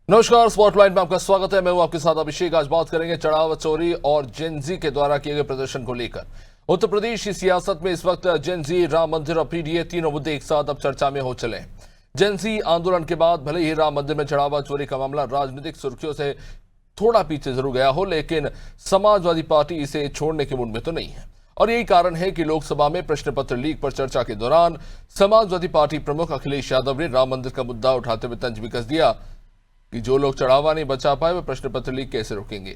नमस्कार, स्पॉटलाइट में आपका स्वागत है। मैं हूं आपके साथ अभिषेक। आज बात करेंगे चढ़ावा चोरी और जेनजी के द्वारा किए गए प्रदर्शन को लेकर। उत्तर प्रदेश की सियासत में इस वक्त जेनजी, राम मंदिर और पीडीए तीनों मुद्दे एक साथ अब चर्चा में हो चले हैं। जेनजी आंदोलन के बाद भले ही राम मंदिर में चढ़ावा चोरी का मामला राजनीतिक सुर्खियों से थोड़ा पीछे जरूर गया हो, लेकिन समाजवादी पार्टी इसे छोड़ने के मूड में तो नहीं है। और यही कारण है कि लोकसभा में प्रश्न पत्र लीक पर चर्चा के दौरान समाजवादी पार्टी प्रमुख अखिलेश यादव ने राम मंदिर का मुद्दा उठाते हुए तंज भी कस दिया कि जो लोग चढ़ावा नहीं बचा पाए वे प्रश्न पत्र लीक कैसे रोकेंगे।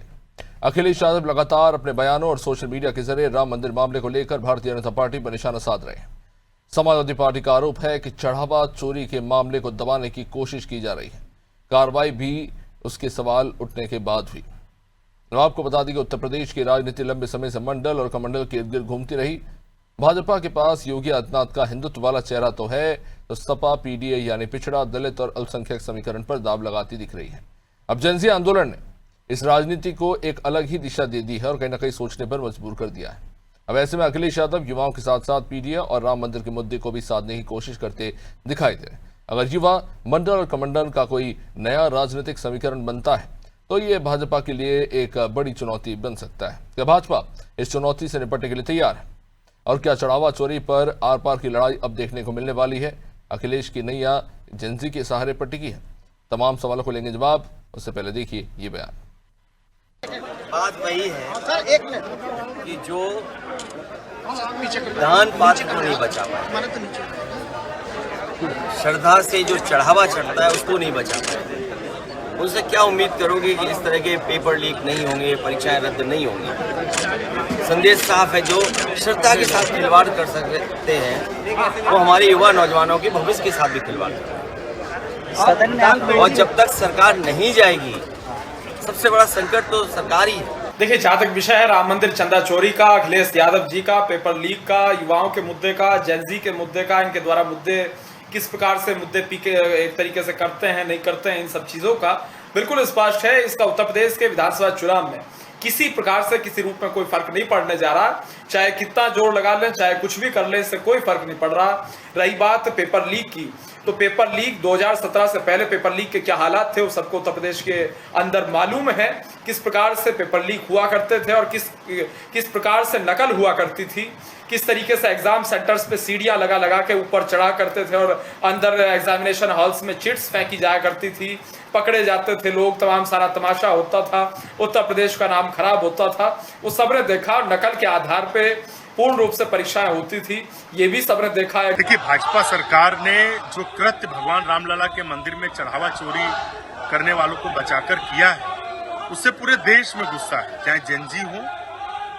अखिलेश यादव लगातार अपने बयानों और सोशल मीडिया के जरिए राम मंदिर मामले को लेकर भारतीय जनता पार्टी पर निशाना साध रहे हैं। समाजवादी पार्टी का आरोप है कि चढ़ावा चोरी के मामले को दबाने की कोशिश की जा रही है। कार्रवाई भी उसके सवाल उठने के बाद हुई। आपको बता दें कि उत्तर प्रदेश की राजनीति लंबे समय से मंडल और कमंडल के इर्द गिर्द घूमती रही। भाजपा के पास योगी आदित्यनाथ का हिंदुत्व वाला चेहरा तो है, तो सपा पीडीए यानी पिछड़ा, दलित और अल्पसंख्यक समीकरण पर दाव लगाती दिख रही है। अब जेनजी आंदोलन ने इस राजनीति को एक अलग ही दिशा दे दी है और कहीं ना कहीं सोचने पर मजबूर कर दिया है। अब ऐसे में अखिलेश यादव युवाओं के साथ साथ पीडीए और राम मंदिर के मुद्दे को भी साधने की कोशिश करते दिखाई दे रहे हैं। अगर युवा मंडल और कमंडल का कोई नया राजनीतिक समीकरण बनता है तो ये भाजपा के लिए एक बड़ी चुनौती बन सकता है। क्या भाजपा इस चुनौती से निपटने के लिए तैयार है? और क्या चढ़ावा चोरी पर आर पार की लड़ाई अब देखने को मिलने वाली है? अखिलेश की नैया जेनजी के सहारे पर टिकी है? तमाम सवालों को लेंगे जवाब। उससे पहले देखिए ये बयान। बात वही है कि जो दान पात्र को नहीं बचा पाए, श्रद्धा से जो चढ़ावा चढ़ता है उसको नहीं बचा पाए, उनसे क्या उम्मीद करोगे कि इस तरह के पेपर लीक नहीं होंगे, परीक्षाएं रद्द नहीं होंगी। संदेश साफ है, जो श्रद्धा के साथ खिलवाड़ कर सकते हैं वो हमारे युवा नौजवानों के भविष्य के साथ भी खिलवाड़ कर रहे हैं। और जब तक सरकार नहीं जाएगी, सबसे बड़ा संकट तो सरकार ही है। देखिए, जहाँ तक विषय है राम मंदिर चंदा चोरी का, अखिलेश यादव जी का, पेपर लीक का, युवाओं के मुद्दे का, जेनजी के मुद्दे का, इनके द्वारा मुद्दे किस प्रकार से मुद्दे पीके एक तरीके से करते हैं नहीं करते हैं, इन सब चीजों का बिल्कुल स्पष्ट है। इसका उत्तर प्रदेश के विधानसभा चुनाव में किसी प्रकार से किसी रूप में कोई फर्क नहीं पड़ने जा रहा। चाहे कितना जोर लगा लें, चाहे कुछ भी कर लें, इससे कोई फर्क नहीं पड़ रहा। रही बात पेपर लीक की, तो पेपर लीक 2017 से पहले पेपर लीक के क्या हालात थे वो सबको उत्तर प्रदेश के अंदर मालूम है। किस प्रकार से पेपर लीक हुआ करते थे और किस प्रकार से नकल हुआ करती थी, किस तरीके से एग्जाम सेंटर्स पे सीढ़ियां लगा लगा के ऊपर चढ़ा करते थे और अंदर एग्जामिनेशन हॉल्स में चिट्स फेंकी जाया करती थी, पकड़े जाते थे लोग, तमाम सारा तमाशा होता था, उत्तर प्रदेश का नाम खराब होता था। वो सबने देखा। नकल के आधार पे पूर्ण रूप से परीक्षाएं होती थी, ये भी सबने देखा है। देखिए, भाजपा सरकार ने जो कृत्य भगवान रामलला के मंदिर में चढ़ावा चोरी करने वालों को बचाकर किया है, उससे पूरे देश में गुस्सा है। चाहे जेनजी हो,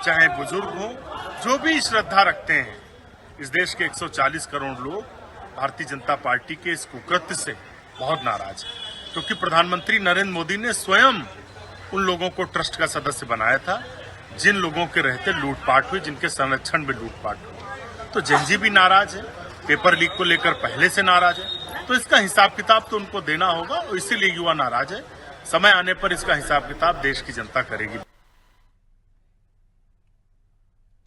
चाहे बुजुर्ग हो, जो भी श्रद्धा रखते हैं, इस देश के 140 करोड़ लोग भारतीय जनता पार्टी के इस कुकृत्य से बहुत नाराज हैं। क्योंकि प्रधानमंत्री नरेंद्र मोदी ने स्वयं उन लोगों को ट्रस्ट का सदस्य बनाया था जिन लोगों के रहते लूटपाट हुई, जिनके संरक्षण में लूटपाट हुई। तो जेनजी भी नाराज है, पेपर लीक को लेकर पहले से नाराज है। तो इसका हिसाब किताब तो उनको देना होगा और इसीलिए युवा नाराज है। समय आने पर इसका हिसाब किताब देश की जनता करेगी।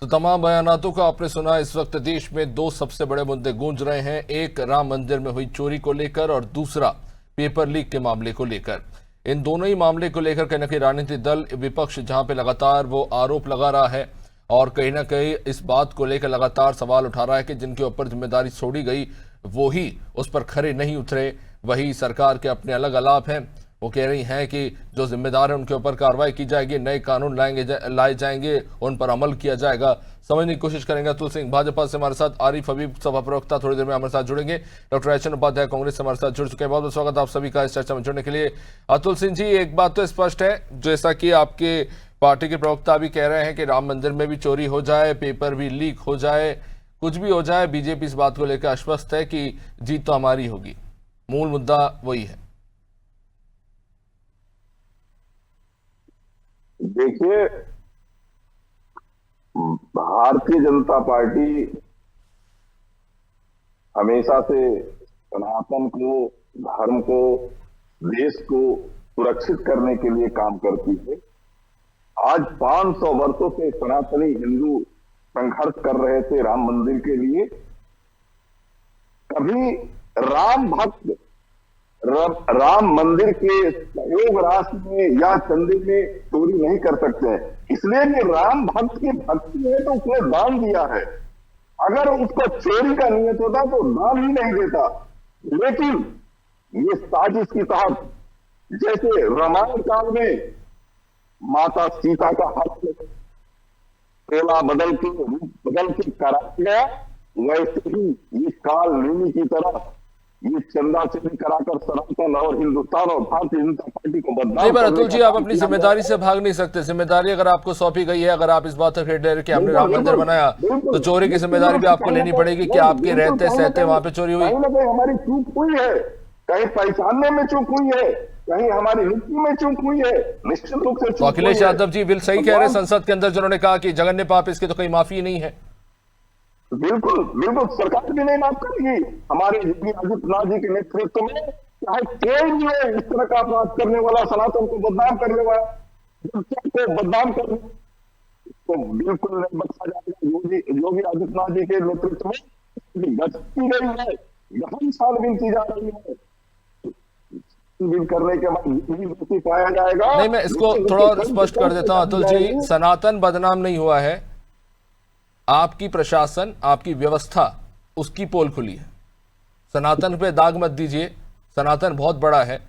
तो तमाम बयानातों का आपने सुना। इस वक्त देश में दो सबसे बड़े मुद्दे गूंज रहे हैं, एक राम मंदिर में हुई चोरी को लेकर और दूसरा पेपर लीक के मामले को लेकर। इन दोनों ही मामले को लेकर कहीं ना कहीं राजनीतिक दल विपक्ष जहां पे लगातार वो आरोप लगा रहा है और कहीं ना कहीं इस बात को लेकर लगातार सवाल उठा रहा है कि जिनके ऊपर जिम्मेदारी छोड़ी गई वो ही उस पर खरे नहीं उतरे। वही सरकार के अपने अलग आलाप हैं। वो कह रही हैं कि जो जिम्मेदार है उनके ऊपर कार्रवाई की जाएगी, नए कानून लाए जाएंगे, उन पर अमल किया जाएगा। समझने की कोशिश करेंगे अतुल सिंह भाजपा से हमारे साथ, आरिफ हबीब सभा प्रवक्ता थोड़ी देर में हमारे साथ जुड़ेंगे, doctor H N Upadhyay Congress से हमारे साथ जुड़ चुके हैं। बहुत बहुत स्वागत आप सभी का इस चर्चा में जुड़ने के लिए। अतुल सिंह जी, एक बात तो स्पष्ट है, जैसा कि आपके पार्टी के प्रवक्ता भी कह रहे हैं कि राम मंदिर में भी चोरी हो जाए, पेपर भी लीक हो जाए, कुछ भी हो जाए, बीजेपी इस बात को लेकर आश्वस्त है कि जीत तो हमारी होगी। मूल मुद्दा वही है। देखिए, भारतीय जनता पार्टी हमेशा से सनातन को, धर्म को, देश को सुरक्षित करने के लिए काम करती है। आज 500 वर्षों से सनातनी हिंदू संघर्ष कर रहे थे राम मंदिर के लिए। कभी राम भक्त राम मंदिर के सहयोग राशि में या चंदे में चोरी नहीं कर सकते हैं, इसलिए कि राम भक्त की भक्ति है तो उसने दान दिया है। अगर उसको चोरी का नियत होता तो दान ही नहीं देता। लेकिन ये साजिश के तहत, जैसे रामायण काल में माता सीता का हाथ तोला बदल के करा गया, वैसे ही ये काल नेमी की तरह ये चंदा चोरी कराकर सनातन और हिंदुस्तान और भारतीय जनता पार्टी को बदनाम नहीं, पर करने अतुल जी, का आप काम अपनी किया जिम्मेदारी गया से भाग नहीं सकते। जिम्मेदारी अगर आपको सौंपी गई है, अगर आप इस बात पर क्रेडिट कि हमने राम मंदिर बनाया, तो चोरी की जिम्मेदारी भी आपको लेनी पड़ेगी कि आपके रहते सहते वहां पे चोरी हुई। कहीं ना कहीं हमारी चूक हुई है, कहीं पहचानने में चूक हुई है, कहीं हमारी नीति में चूक हुई है, निश्चित रूप से तो चूक अखिलेश हुई है। यादव जी बिल सही कह रहे हैं संसद के अंदर, जिन्होंने कहा कि जघन्य पाप, इसकी तो कोई माफी नहीं है। बिल्कुल बिल्कुल, सरकार भी नहीं माफ करेगी। हमारे योगी आदित्यनाथ जी के नेतृत्व में चाहे कोई भी हो इस तरह का अपराध करने वाला, सनातन को बदनाम करने वाला, को बदनाम करने तो बिल्कुल नहीं बख्शा जाएगा। योगी आदित्यनाथ जी के नेतृत्व में गति की गई है, गहन छानबीन की जा रही है। छानबीन करने के बाद दोषी पाया जाएगा। नहीं, मैं इसको थोड़ा और स्पष्ट कर देता हूं अतुल जी। सनातन बदनाम नहीं हुआ है, आपकी प्रशासन, आपकी व्यवस्था, उसकी पोल खुली है। सनातन पे दाग मत दीजिए, सनातन बहुत बड़ा है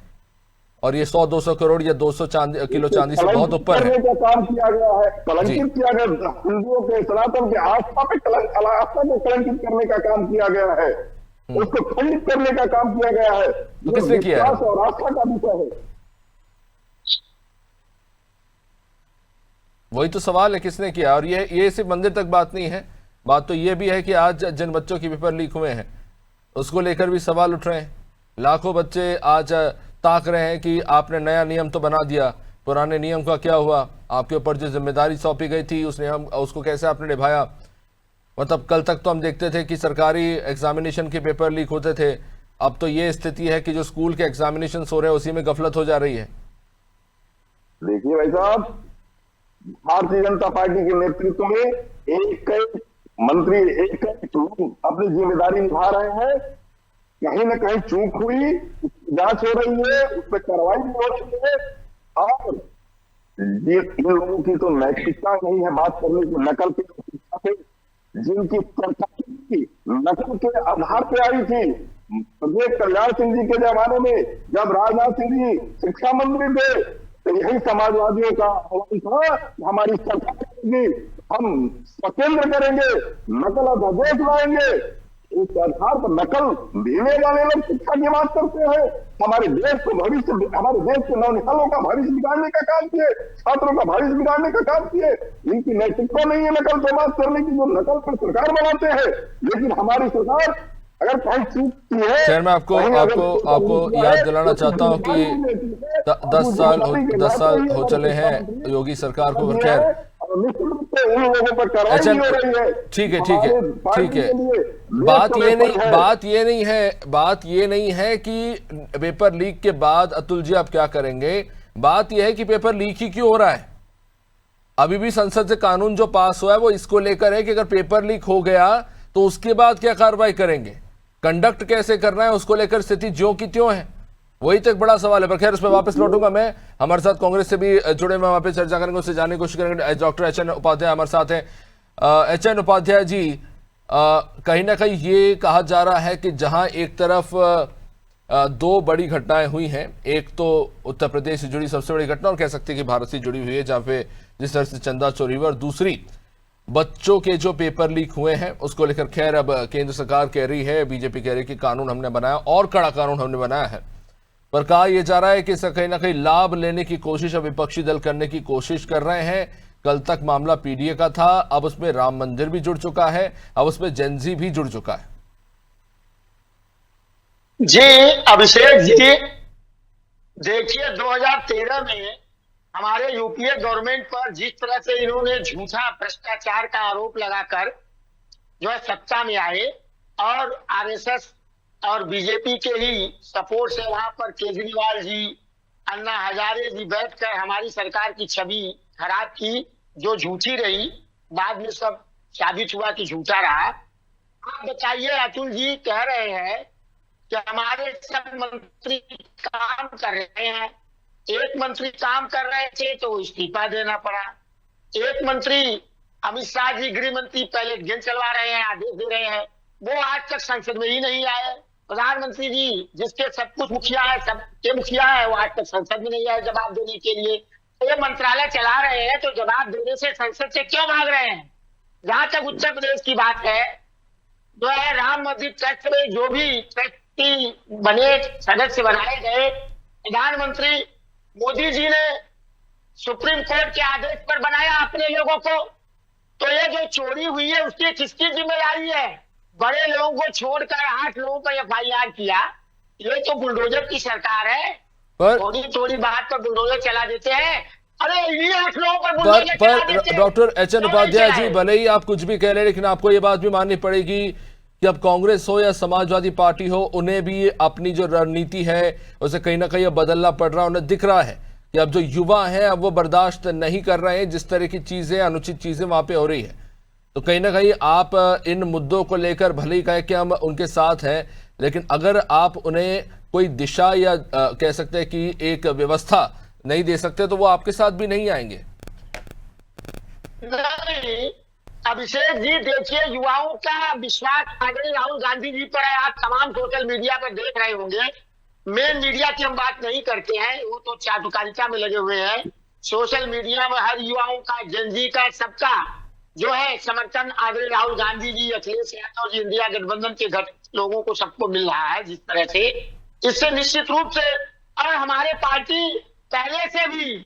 और ये 100-200 करोड़ या 200 किलो चांदी से बहुत ऊपर है। का काम किया गया है, कलंकित किया गया, हिंदुओं के सनातन के आस्था को कलंकित करने का काम किया गया है, उसको खंडित करने का काम किया गया है। तो किसने किया है? विश्वास और आस्था का विषय है। वही तो सवाल है, किसने किया। और ये सिर्फ मंदिर तक बात नहीं है, बात तो ये भी है कि आज जिन बच्चों के पेपर लीक हुए हैं उसको लेकर भी सवाल उठ रहे हैं। लाखों बच्चे आज ताक रहे हैं कि आपने नया नियम तो बना दिया, पुराने नियम का क्या हुआ, आपके ऊपर जो जिम्मेदारी सौंपी गई थी उस नियम उसको कैसे आपने निभाया। मतलब कल तक तो हम देखते थे कि सरकारी एग्जामिनेशन के पेपर लीक होते थे, अब तो ये स्थिति है कि जो स्कूल के एग्जामिनेशन हो रहे हैं उसी में गफलत हो जा रही है। देखिए भाई साहब, भारतीय जनता पार्टी के नेतृत्व में एक मंत्री, एक लोग अपनी जिम्मेदारी निभा रहे हैं। कहीं न कहीं चूक हुई, जांच हो रही है, उस पर कार्रवाई भी हो रही है। और इन लोगों की तो नैतिकता नहीं है बात करने की। नकल के जिनकी चर्चा नकल के आधार पर आई थी, प्रदेश कल्याण सिंह जी के जमाने में जब राजनाथ सिंह जी शिक्षा मंत्री थे तो यही समाजवादियों का आह्वान था, हमारी सरकार करेगी, हम स्वतंत्र करेंगे, नकल अध्यादेश लाएंगे। इस आधार पर नकल देने वाले लोग शिक्षा की बात करते हैं। हमारे देश को भविष्य, हमारे देश के नौनिहालों का भविष्य बिगाड़ने का काम किए, छात्रों का भविष्य बिगाड़ने का काम किए। इनकी नैतिकता नहीं है नकल पे बात करने की, जो नकल पर सरकार बनाते हैं। लेकिन हमारी सरकार अगर कहीं चूकती है, खैर मैं आपको याद दिलाना चाहता हूं कि 10 साल हो चले हैं योगी सरकार को। खैर ठीक है, बात ये नहीं है कि पेपर लीक के बाद अतुल जी आप क्या करेंगे। बात यह है कि पेपर लीक ही क्यों हो रहा है। अभी भी संसद से कानून जो पास हुआ है वो इसको लेकर है कि अगर पेपर लीक हो गया तो उसके बाद क्या कार्रवाई करेंगे, कंडक्ट कैसे करना है, उसको लेकर स्थिति ज्यों की त्यों है, वही तो एक बड़ा सवाल है। पर खैर उस पर वापस लौटूंगा मैं। हमारे साथ कांग्रेस से भी जुड़े मैं वहां पे चर्चा करेंगे, उससे जानने की कोशिश करेंगे। Doctor H.N.. उपाध्याय हमारे साथ हैं। एच.एन. उपाध्याय जी, कहीं ना कहीं ये कहा जा रहा है कि जहां एक तरफ 2 बड़ी घटनाएं हुई हैं, एक तो उत्तर प्रदेश से जुड़ी सबसे बड़ी घटना और कह सकते हैं कि भारत से जुड़ी हुई है जहां पे जिस तरह से चंदा चोरी हुई, और दूसरी बच्चों के जो पेपर लीक हुए हैं उसको लेकर खैर अब केंद्र सरकार कह रही है, बीजेपी कह रही है कि कानून हमने बनाया और कड़ा कानून हमने बनाया है। पर कहा यह जा रहा है कि इसका कहीं ना कहीं लाभ लेने की कोशिश अब विपक्षी दल करने की कोशिश कर रहे हैं। कल तक मामला पीडीए का था, अब उसमें राम मंदिर भी जुड़ चुका है, अब उसमें जेनजी भी जुड़ चुका है। जी अभिषेक जी, देखिए 2013 में हमारे यूपीए गवर्नमेंट पर जिस तरह से इन्होंने झूठा भ्रष्टाचार का आरोप लगाकर जो है सत्ता में आए और आरएसएस और बीजेपी के ही सपोर्ट से वहां पर केजरीवाल जी, अन्ना हजारे जी बैठकर हमारी सरकार की छवि खराब की, जो झूठी रही, बाद में सब साबित हुआ कि झूठा रहा। आप बताइए, अतुल जी कह रहे हैं कि हमारे सब मंत्री काम कर रहे हैं। एक मंत्री काम कर रहे थे तो इस्तीफा देना पड़ा। एक मंत्री अमित शाह जी गृह मंत्री पहले गेंद चलवा रहे हैं, आदेश दे रहे हैं, वो आज तक संसद में ही नहीं आए। प्रधानमंत्री जी जिसके सब कुछ मुखिया है, सबके मुखिया है, वो आज तक संसद में नहीं आए जवाब देने के लिए। ये मंत्रालय चला रहे हैं तो जवाब देने से संसद से क्यों भाग रहे हैं? जहां तक उत्तर प्रदेश की बात है, जो है राम मंदिर ट्रस्ट में जो भी ट्रस्टी बने, सदस्य बनाए गए, प्रधानमंत्री मोदी जी ने सुप्रीम कोर्ट के आदेश पर बनाया अपने लोगों को। तो ये जो चोरी हुई है उसकी किसकी जिम्मेदारी है? बड़े लोगों को छोड़कर 8 लोगों पर FIR किया। ये तो बुलडोजर की सरकार है। पर थोड़ी थोड़ी बात पर बुलडोजर चला देते हैं। अरे ये 8 लोगों पर बुलडोजर चला देते हैं। डॉक्टर HN क्यों उपाध्याय नहीं जी, चलाए? भले ही आप कुछ भी कह रहे हैं, लेकिन आपको ये बात भी माननी पड़ेगी कि अब कांग्रेस हो या समाजवादी पार्टी हो, उन्हें भी अपनी जो रणनीति है उसे कहीं ना कहीं बदलना पड़ रहा है। उन्हें दिख रहा है कि अब जो युवा हैं अब वो बर्दाश्त नहीं कर रहे हैं जिस तरह की चीजें, अनुचित चीजें वहां पे हो रही है। तो कहीं ना कहीं आप इन मुद्दों को लेकर भले ही कहें कि हम उनके साथ हैं, लेकिन अगर आप उन्हें कोई दिशा या कह सकते हैं कि एक व्यवस्था नहीं दे सकते तो वो आपके साथ भी नहीं आएंगे। नहीं, अभिषेक जी देखिए, युवाओं का विश्वास आदरणीय राहुल गांधी जी पर है। आप तमाम सोशल मीडिया पर देख रहे होंगे। मेन मीडिया की हम बात नहीं करते हैं, वो तो चाटुकारिता में लगे हुए हैं। सोशल मीडिया में हर युवाओं का, जनजी का, सबका जो है समर्थन आदरणीय राहुल गांधी जी, अखिलेश यादव जी, इंडिया गठबंधन के लोगों को सबको मिल रहा है जिस तरह से। इससे निश्चित रूप से, और हमारे पार्टी पहले से भी,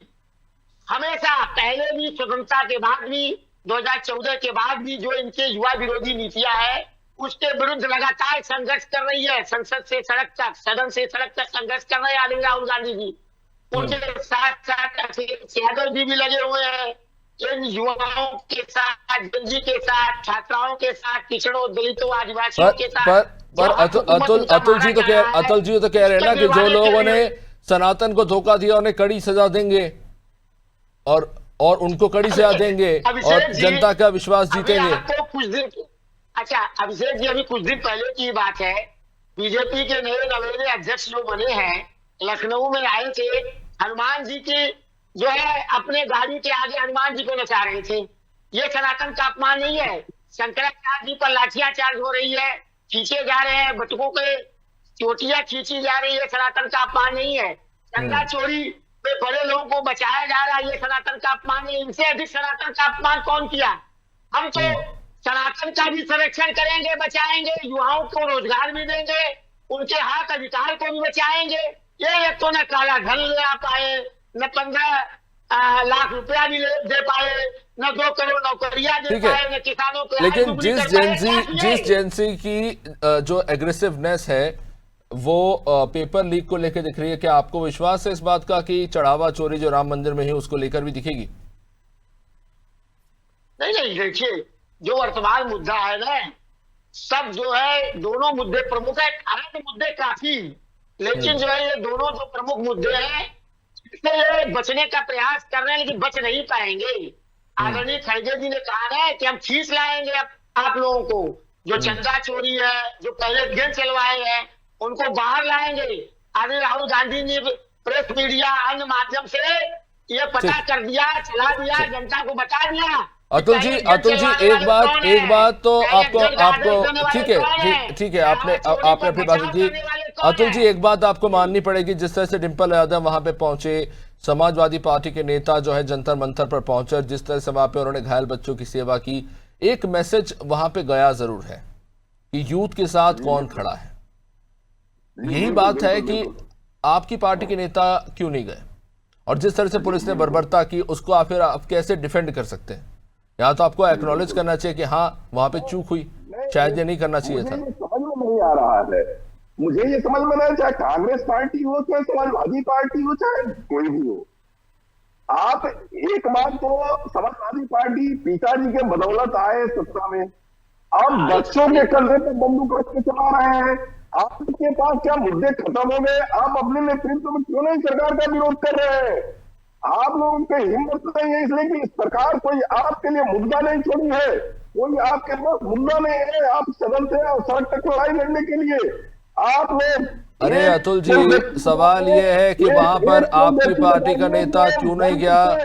हमेशा पहले भी, स्वतंत्रता के बाद भी, 2014 के बाद भी जो इनके युवा विरोधी नीतियां है उसके विरुद्ध लगातार संघर्ष कर रही है। संसद से सड़क तक, सदन से सड़क तक संघर्ष कर रहे हैं आदरणीय राहुल गांधी जी। उनके साथ साथ अखिलेश यादव जी भी लगे हुए हैं इन युवाओं के साथ, जनजी के साथ, छात्राओं के साथ, पिछड़ों, दलितों, आदिवासियों के साथ। पर अतुल जी तो कह रहे हैं ना कि जो लोगों ने सनातन को धोखा दिया उन्हें कड़ी सजा देंगे और उनको कड़ी सजा देंगे और जनता का विश्वास जीतेंगे। आपको कुछ दिन, अच्छा अभिषेक जी, अभी कुछ दिन पहले की बात है, बीजेपी के नए नवेले अध्यक्ष जो बने हैं लखनऊ में आए थे, हनुमान जी की जो है अपने गाड़ी के आगे हनुमान जी को नचा रहे थे। ये सनातन का अपमान नहीं है? शंकराचार्य जी पर लाठियां चार्ज हो रही है, खींचे जा रहे हैं, बटुकों के चोटियां खींची जा रही है, सनातन का अपमान नहीं है? चंदा चोरी में बड़े लोगों को बचाया जा रहा है, ये सनातन का अपमान नहीं? इनसे अधिक सनातन का अपमान कौन किया? हम तो सनातन का भी संरक्षण करेंगे, बचाएंगे, युवाओं को रोजगार भी देंगे, उनके हक अधिकार को भी बचाएंगे। ये तो न काला धन ले पाए, न 15 लाख रुपया भी दे पाए, न 2 करोड़ नौकरियां दे पाए, न किसानों को। लेकिन जिस जेंसी की जो एग्रेसिवनेस है वो पेपर लीक को लेकर दिख रही है, क्या आपको विश्वास है इस बात का कि चढ़ावा चोरी जो राम मंदिर में है उसको लेकर भी दिखेगी? नहीं, देखिए जो वर्तमान मुद्दा है ना, सब जो है दोनों मुद्दे प्रमुख है। अन्य मुद्दे काफी, लेकिन जो है ये दोनों जो प्रमुख मुद्दे हैं इससे ये बचने का प्रयास कर रहे हैं, लेकिन बच नहीं पाएंगे। आदरणीय खड़गे जी ने कहा है कि हम खींच लाएंगे आप लोगों को, जो चंदा चोरी है, जो पहले गेंद चलवाए हैं, उनको बाहर लाएंगे। आदरणीय राहुल गांधी ने प्रेस मीडिया अन्य माध्यम से ये पता कर दिया, चला दिया, जनता को बता दिया। अतुल जी एक बात तो आपको ठीक है आपने अपनी बात की। अतुल जी एक बात आपको माननी पड़ेगी, जिस तरह से डिंपल यादव वहां पे पहुंचे, समाजवादी पार्टी के नेता जो है जंतर मंतर पर पहुंचे, जिस तरह से वहां पे उन्होंने घायल बच्चों की सेवा की, एक मैसेज वहां पे गया जरूर है कि यूथ के साथ कौन खड़ा है। यही बात है कि आपकी पार्टी के नेता क्यों नहीं गए, और जिस तरह से पुलिस ने बर्बरता की उसको आप कैसे डिफेंड कर सकते हैं? यहाँ तो आपको एक्नॉलेज करना चाहिए कि हाँ वहां पे चूक हुई, शायद ये नहीं करना चाहिए था। समझ में नहीं आ रहा है, मुझे ये समझ में नहीं, चाहे कांग्रेस पार्टी हो, चाहे समाजवादी पार्टी हो, चाहे कोई भी हो, आप एक बात तो समाजवादी पार्टी पिताजी के बदौलत आए सत्ता में, आप बच्चों के कंधे पर बंदूक रख के चला रहे हैं। आपके पास क्या मुद्दे खत्म हो गए? आप अपने नेतृत्व में क्यों नहीं सरकार का विरोध कर रहे हैं? आप लोगों की हिम्मत नहीं है, इसलिए कि सरकार कोई आपके लिए मुद्दा नहीं छोड़ी है, कोई आपके पास मुद्दा नहीं है। आप सदन से और सड़क तक लड़ाई लड़ने के लिए आप लोग अरे अतुल जी, सवाल ये है कि वहां पर आपकी पार्टी का नेता क्यों नहीं गया?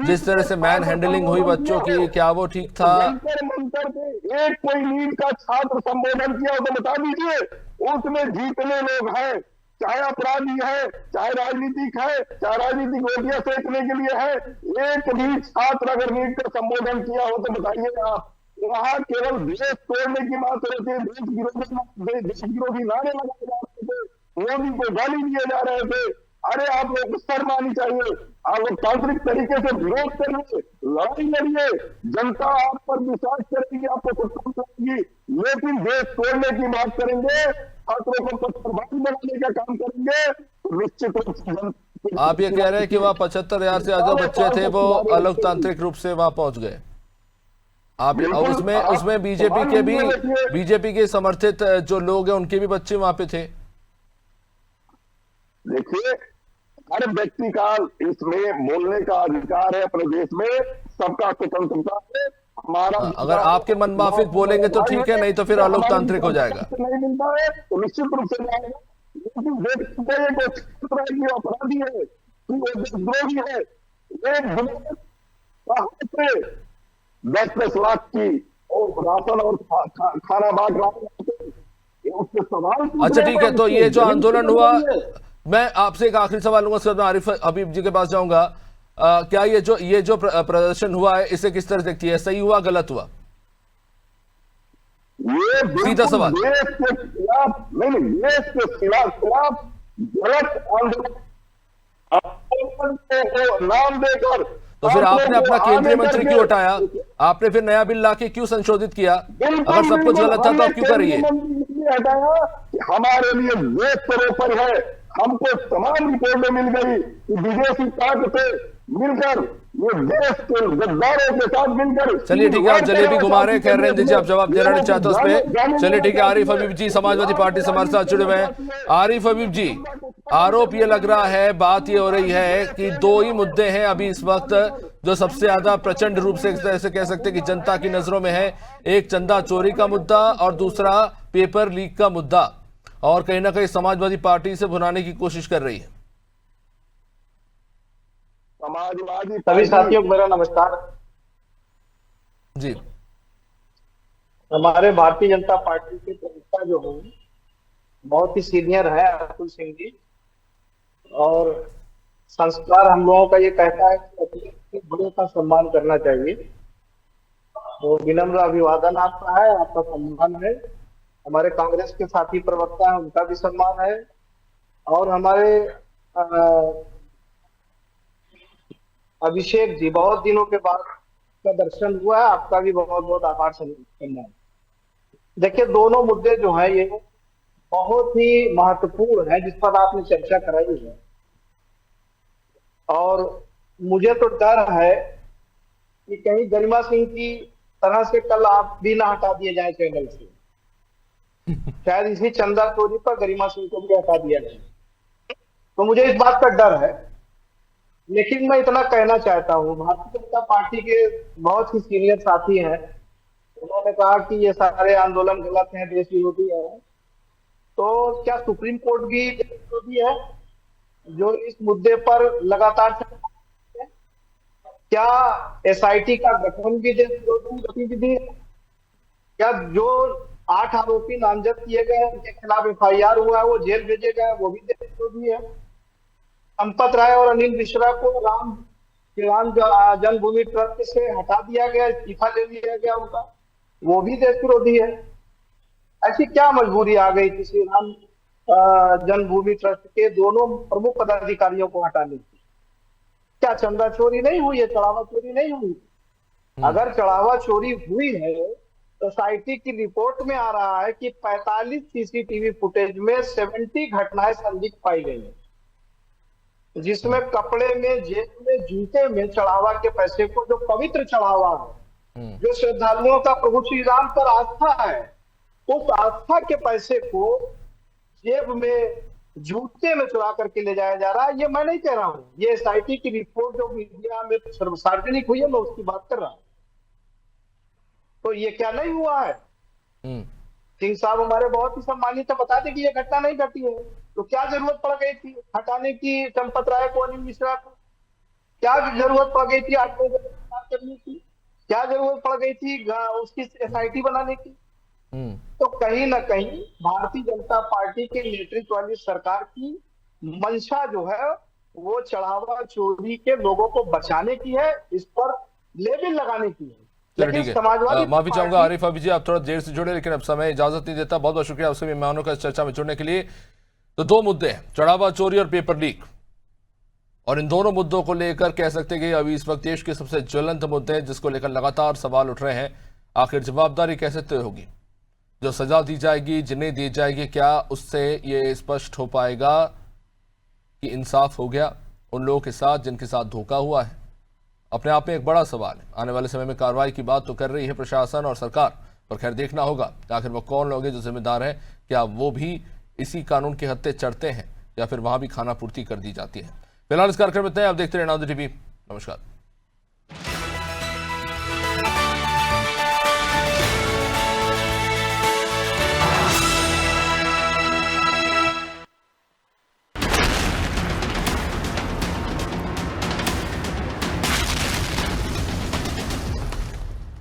जिस तरह से मैन हैंडलिंग हुई बच्चों की, क्या वो ठीक था? जंतर मंतर पे एक कोई नीट का छात्र संबोधन किया हो तो बता दीजिए। उसमें जितने लोग हैं, चाहे अपराधी है, चाहे राजनीतिक है, चाहे राजनीतिक वोटियां सेकने के लिए है, एक भी छात्र अगर नीट का संबोधन किया हो तो बताइए आप। वहां केवल देश तोड़ने की बात हो रही थी, देश विरोधी नारे लगाए जा रहे थे, मोदी को गाली दिए जा रहे थे। अरे आप लोग को शर्म आनी चाहिए। आप लोग तांत्रिक तरीके से विरोध करिए, लड़ाई लड़िए, जनता आप पर विश्वास करेगी, आपको सत्ता करेगी। लेकिन देश तोड़ने की बात करेंगे, छात्रों को पत्थरबाजी बनाने का काम करेंगे, तो निश्चित रूप से आप ये कह रहे हैं कि वहाँ 75,000 से ज्यादा बच्चे थे, वो अलोकतांत्रिक रूप से वहां पहुंच गए। आप उसमें बीजेपी के समर्थित जो लोग हैं उनके भी बच्चे वहां पे थे। देखिए, हर व्यक्ति का इसमें बोलने का अधिकार है, अपने देश में सबका स्वतंत्रता है। हमारा अगर आपके मन माफिक बोलेंगे तो ठीक है, नहीं तो फिर अलोकतांत्रिक हो जाएगा। नहीं मिलता है तो निश्चित रूप से जाएगा। लेकिन देश अपराधी है, देशद्रोही है, एक 10-10 लाख की और राशन और खाना बांट रहा है, उसके सवाल। अच्छा ठीक है, तो ये जो आंदोलन हुआ, मैं आपसे एक आखिरी सवाल लूंगा, उसके बाद आरिफ हबीब जी के पास जाऊंगा। क्या ये जो प्रदर्शन हुआ है, इसे किस तरह देखती है? सही हुआ, गलत हुआ? ये सीधा सवाल। देश के खिलाफ नहीं, देश के खिलाफ गलत आंदोलन को नाम देकर। तो फिर आपने अपना केंद्रीय मंत्री क्यों हटाया? आपने फिर नया बिल लाके क्यों संशोधित किया? अगर सब कुछ गलत था तो आप क्यों कर रही है? हटाया, हमारे लिए देश सर्वोपरि है। हमको तमाम रिपोर्टें मिल गई कि विदेशी ताकत से मिलकर ये देश के गद्दारों के साथ मिलकर। चलिए ठीक है, आप जलेबी घुमा रहे, खैर रहें दीजिए, आप जवाब देना नहीं चाहते उस पर। चलिए ठीक है, आरिफ हबीब जी समाजवादी पार्टी से हमारे साथ जुड़े हुए हैं। आरिफ हबीब जी, आरोप ये लग रहा है, बात ये हो रही है कि दो ही मुद्दे हैं अभी इस वक्त जो सबसे ज्यादा प्रचंड रूप से एक तरह से कह सकते हैं कि जनता की नजरों में है। एक चंदा चोरी का मुद्दा और दूसरा पेपर लीक का मुद्दा, और कहीं ना कहीं समाजवादी पार्टी से भुनाने की कोशिश कर रही है। समाजवादी सभी साथियों को मेरा नमस्कार। जी, हमारे भारतीय जनता पार्टी के प्रवक्ता जो हैं बहुत ही सीनियर है अतुल सिंह जी, और संस्कार हम लोगों का ये कहता है कि बड़ों का सम्मान करना चाहिए। तो विनम्र अभिवादन आपका है, आपका सम्मान है। हमारे कांग्रेस के साथी प्रवक्ता हैं, उनका भी सम्मान है, और हमारे अभिषेक जी, बहुत दिनों के बाद का दर्शन हुआ है, आपका भी बहुत बहुत आभार करना है। देखिए, दोनों मुद्दे जो है ये बहुत ही महत्वपूर्ण है, जिस पर आपने चर्चा कराई है, और मुझे तो डर है कि कहीं गरिमा सिंह की तरह से कल आप भी ना हटा दिए जाए चैनल से। शायद इसी चंदा चोरी पर गरिमा सिंह को भी हटा दिया जाए, तो मुझे इस बात का डर है। लेकिन मैं इतना कहना चाहता हूँ, भारतीय जनता पार्टी के बहुत ही सीनियर साथी हैं, उन्होंने कहा कि ये सारे आंदोलन गलत हैं, देश विरोधी है। तो क्या सुप्रीम कोर्ट भी देश विरोधी है जो इस मुद्दे पर लगातार? क्या एसआईटी का गठन भी देश विरोधी गतिविधि है? क्या जो 8 आरोपी नामजद किए गए, उनके खिलाफ एफआईआर हुआ है, वो जेल भेजे गए, वो भी देश विरोधी है? संपत राय और अनिल मिश्रा को राम जन्मभूमि ट्रस्ट से हटा दिया गया, इस्तीफा ले लिया गया उनका, वो भी देश विरोधी है। ऐसी क्या मजबूरी आ गई किसी राम जन्मभूमि ट्रस्ट के दोनों प्रमुख पदाधिकारियों को हटाने की? क्या चंदा चोरी नहीं हुई है, चढ़ावा चोरी नहीं हुई? अगर चढ़ावा चोरी हुई है तो एसआईटी की रिपोर्ट में आ रहा है कि 45 सीसीटीवी फुटेज में 70 घटनाएं संदिग्ध पाई गई है, जिसमें कपड़े में, जेब में, जूते में चढ़ावा के पैसे को, जो पवित्र चढ़ावा है, जो श्रद्धालुओं का प्रभु श्री राम पर आस्था है, उस आस्था के पैसे को जेब में, जूते में चुरा करके ले जाया जा रहा है। ये मैं नहीं कह रहा हूं, ये एसआईटी की रिपोर्ट जो मीडिया में सार्वजनिक हुई है, मैं उसकी बात कर रहा हूं। तो ये क्या नहीं हुआ है? सिंह साहब हमारे बहुत ही सम्मानित है, बताते कि ये घटना नहीं घटी है, तो क्या जरूरत पड़ गई थी हटाने की चंपत राय को, अनिल मिश्रा को? क्या जरूरत पड़ गई थी आदमी को गिरफ्तार करने की? क्या जरूरत पड़ गई थी उसकी SIT बनाने की? तो कहीं ना कहीं भारतीय जनता पार्टी के नेतृत्व वाली सरकार की मंशा जो है वो चढ़ावा चोरी के लोगों को बचाने की है, इस पर लेबल लगाने की है। चलो ठीक लेकिन समाजवादी है, माफी चाहूंगा पार्टी- आरिफ अभी जी, आप थोड़ा देर से जुड़े लेकिन अब समय इजाजत नहीं देता। बहुत बहुत शुक्रिया आपसे मेहमानों का इस चर्चा में जुड़ने के लिए। तो दो मुद्दे हैं, चढ़ावा चोरी और पेपर लीक, और इन दोनों मुद्दों को लेकर कह सकते हैं कि अभी इस वक्त देश के सबसे ज्वलंत मुद्दे हैं जिसको लेकर लगातार सवाल उठ रहे हैं। आखिर जवाबदारी कैसे तय होगी? जो सजा दी जाएगी, जिन्हें दी जाएगी, क्या उससे ये स्पष्ट हो पाएगा कि इंसाफ हो गया उन लोगों के साथ जिनके साथ धोखा हुआ है? अपने आप में एक बड़ा सवाल है। आने वाले समय में कार्रवाई की बात तो कर रही है प्रशासन और सरकार, पर खैर देखना होगा कि आखिर वो कौन लोग हैं जो जिम्मेदार हैं। क्या वो भी इसी कानून के हत्थे चढ़ते हैं या फिर वहां भी खाना पूर्ति कर दी जाती है? फिलहाल इस कार्यक्रम में इतना ही। आप देखते रहे नाज़ TV। नमस्कार।